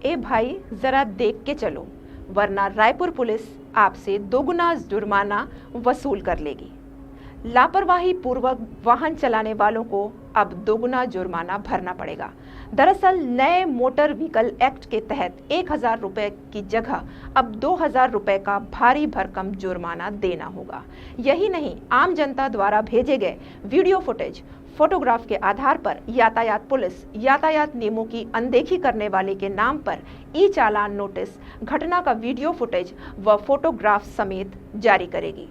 ए भाई जरा देख के चलो, वरना रायपुर पुलिस आपसे दोगुना जुर्माना वसूल कर लेगी। लापरवाही पूर्वक वाहन चलाने वालों को अब दोगुना जुर्माना भरना पड़ेगा। दरअसल नए मोटर व्हीकल एक्ट के तहत 1000 रुपए की जगह अब 2000 रुपए का भारी भरकम जुर्माना देना होगा। यही नहीं, आम जनता द्वारा भेजे गए वीडियो फुटेज, फोटोग्राफ के आधार पर यातायात पुलिस यातायात नियमों की अनदेखी करने वाले के नाम पर ई चालान नोटिस, घटना का वीडियो फुटेज व फोटोग्राफ समेत जारी करेगी।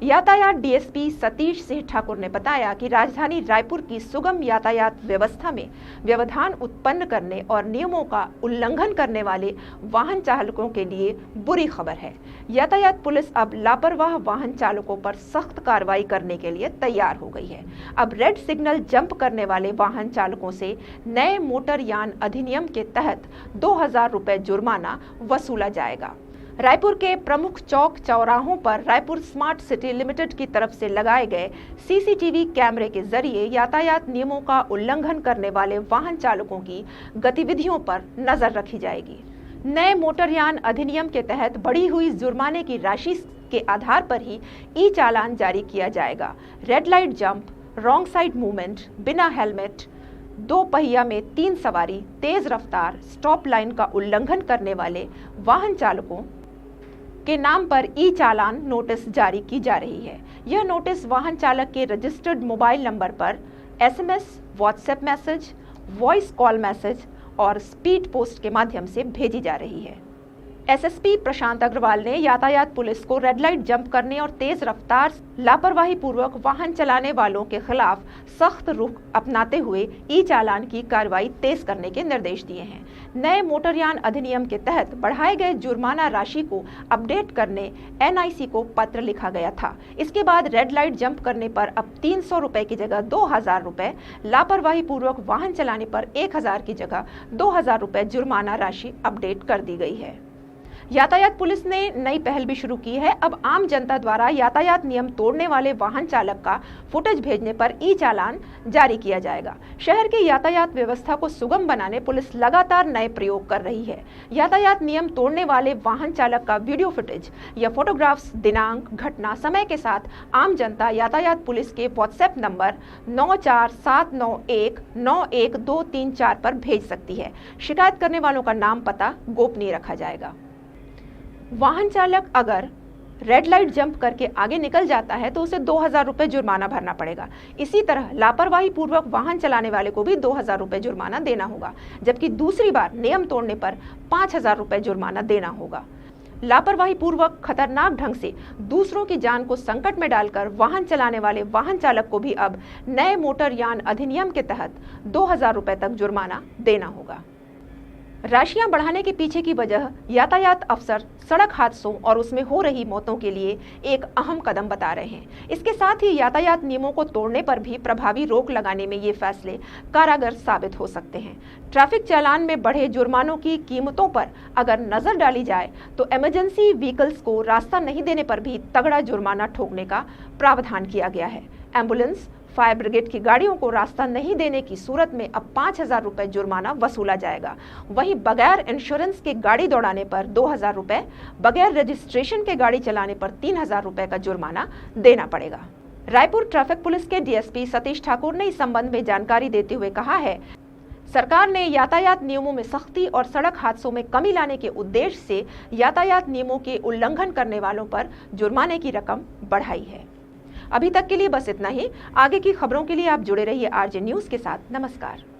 यातायात डीएसपी सतीश सिंह ठाकुर ने बताया कि राजधानी रायपुर की सुगम यातायात व्यवस्था में व्यवधान उत्पन्न करने और नियमों का उल्लंघन करने वाले वाहन चालकों के लिए बुरी खबर है। यातायात पुलिस अब लापरवाह वाहन चालकों पर सख्त कार्रवाई करने के लिए तैयार हो गई है। अब रेड सिग्नल जंप करने वाले वाहन चालकों से नए मोटर यान अधिनियम के तहत 2000 रुपए जुर्माना वसूला जाएगा। रायपुर के प्रमुख चौक चौराहों पर रायपुर स्मार्ट सिटी लिमिटेड की तरफ से लगाए गए सीसीटीवी कैमरे के जरिए यातायात नियमों का उल्लंघन करने वाले वाहन चालकों की गतिविधियों पर नजर रखी जाएगी। नए मोटरयान अधिनियम के तहत बढ़ी हुई जुर्माने की राशि के आधार पर ही ई चालान जारी किया जाएगा। Red light jump, wrong side movement, बिना हेलमेट, 2 पहिया में 3 सवारी, तेज रफ्तार, स्टॉप लाइन का उल्लंघन करने वाले वाहन चालकों के नाम पर ई चालान नोटिस जारी की जा रही है। यह नोटिस वाहन चालक के रजिस्टर्ड मोबाइल नंबर पर SMS, WhatsApp message, voice call message और स्पीड पोस्ट के माध्यम से भेजी जा रही है। एसएसपी प्रशांत अग्रवाल ने यातायात पुलिस को रेड लाइट जंप करने और तेज रफ्तार लापरवाही पूर्वक वाहन चलाने वालों के खिलाफ सख्त रुख अपनाते हुए ई चालान की कार्रवाई तेज करने के निर्देश दिए हैं। नए मोटरयान अधिनियम के तहत बढ़ाए गए जुर्माना राशि को अपडेट करने एनआईसी को पत्र लिखा गया था। इसके बाद रेड लाइट जंप करने पर अब 300 रुपए की जगह 2000 रुपए, लापरवाही पूर्वक वाहन चलाने पर 1000 की जगह 2000 रुपए जुर्माना राशि अपडेट कर दी गई है। यातायात पुलिस ने नई पहल भी शुरू की है। अब आम जनता द्वारा यातायात नियम तोड़ने वाले वाहन चालक का फुटेज भेजने पर ई चालान जारी किया जाएगा। शहर की यातायात व्यवस्था को सुगम बनाने पुलिस लगातार नए प्रयोग कर रही है। यातायात नियम तोड़ने वाले वाहन चालक का वीडियो फुटेज या फोटोग्राफ्स दिनांक, घटना, समय के साथ आम जनता यातायात पुलिस के व्हाट्सएप नंबर 9479191234 पर भेज सकती है। शिकायत करने वालों का नाम, पता गोपनीय रखा जाएगा। वाहन चालक अगर रेड लाइट जंप करके आगे निकल जाता है तो उसे 2000 रुपए जुर्माना भरना पड़ेगा। इसी तरह लापरवाही पूर्वक वाहन चलाने वाले को भी 2000 रुपए जुर्माना देना होगा, जबकि दूसरी बार नियम तोड़ने पर 5000 रुपए जुर्माना देना होगा। लापरवाही पूर्वक खतरनाक ढंग से दूसरों की जान को संकट में डालकर वाहन चलाने वाले वाहन चालक को भी अब नए मोटर यान अधिनियम के तहत 2000 रुपए तक जुर्माना देना होगा। राशियां बढ़ाने के पीछे की वजह यातायात अफसर सड़क हादसों और उसमें हो रही मौतों के लिए एक अहम कदम बता रहे हैं। इसके साथ ही यातायात नियमों को तोड़ने पर भी प्रभावी रोक लगाने में ये फैसले कारगर साबित हो सकते हैं। ट्रैफिक चालान में बढ़े जुर्मानों की कीमतों पर अगर नजर डाली जाए तो इमरजेंसी व्हीकल्स को रास्ता नहीं देने पर भी तगड़ा जुर्माना ठोकने का प्रावधान किया गया है। एम्बुलेंस, फायर ब्रिगेड की गाड़ियों को रास्ता नहीं देने की सूरत में अब 5000 रुपए जुर्माना वसूला जाएगा। वहीं बगैर इंश्योरेंस के गाड़ी दौड़ाने पर 2000 रुपए, बगैर रजिस्ट्रेशन के गाड़ी चलाने पर 3000 रुपए का जुर्माना देना पड़ेगा। रायपुर ट्रैफिक पुलिस के डीएसपी सतीश ठाकुर ने इस संबंध में जानकारी देते हुए कहा है, सरकार ने यातायात नियमों में सख्ती और सड़क हादसों में कमी लाने के उद्देश्य से यातायात नियमों के उल्लंघन करने वालों पर जुर्माने की रकम बढ़ाई है। अभी तक के लिए बस इतना ही। आगे की खबरों के लिए आप जुड़े रहिए आरजे न्यूज के साथ। नमस्कार।